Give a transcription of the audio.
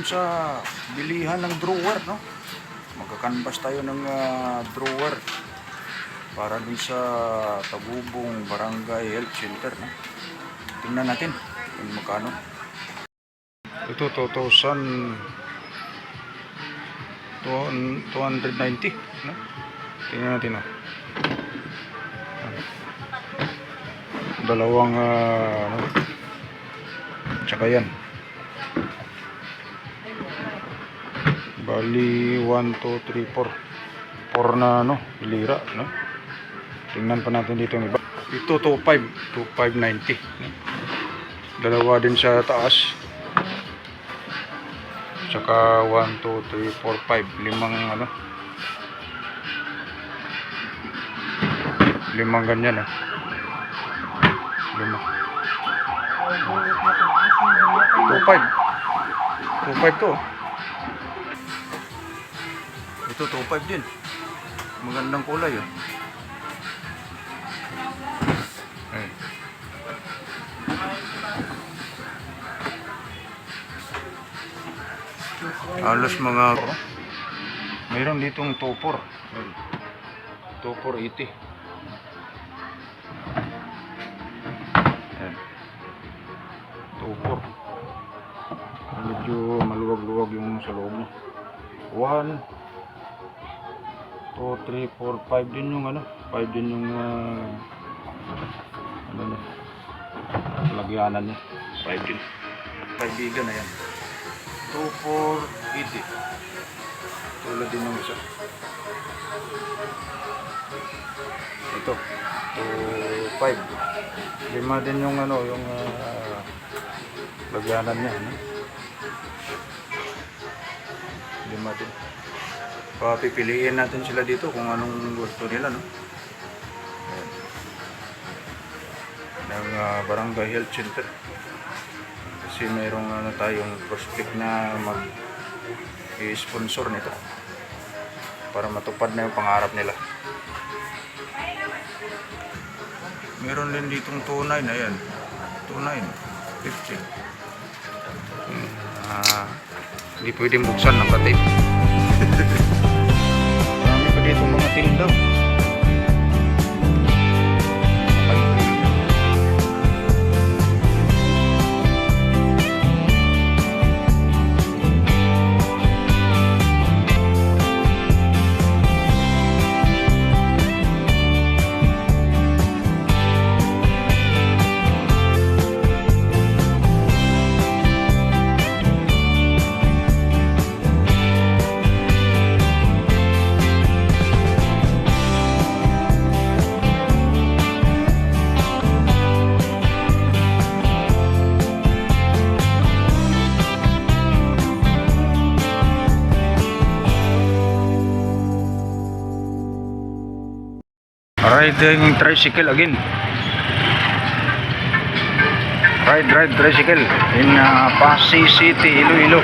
sa bilihan ng drawer, no? Magkakanvas tayo ng drawer para dun sa Tagubong Barangay Health Center, no? Tingnan natin kung magkano. Ito 290, no? Tingnan natin, no? Dalawang ano, tsaka yan. Bali 1, 2, 3, 4 na ano, lira, no? Tingnan pa natin dito yung iba. Ito 2590, no? Dalawa din sa taas. Tsaka 1, 2, 3, 4, 5, limang ano, limang ganyan, ah. Lima. 25 to. Ito 25 din. Magandang kulay, oh. Ay. Halos mga mayroon ditong topor. 2480. Topor. Medyo maluwag-luwag yung sa loob niya. 1, 2, 3, 4, 5 din yung ano, 5 din yung ano na, lagyanan niya. 5 din. 5 biga na yan. 2480. Tulad din yung isa. Ito 25. Lima din yung ano, yung lagyanan niya, no? Lima din. Papipiliin natin sila dito kung anong gusto nila, no? Ayan. Ng Barangay Health Center. Kasi mayroong ano tayong prospect na mag-i-sponsor nito para matupad na yung pangarap nila. Meron din ditong tunay na yan. Tunay 50. Hindi pwedeng buksan ng katip. Marami pa dito mga tindaw. Riding tricycle again. Ride tricycle in Pasay City, Iloilo.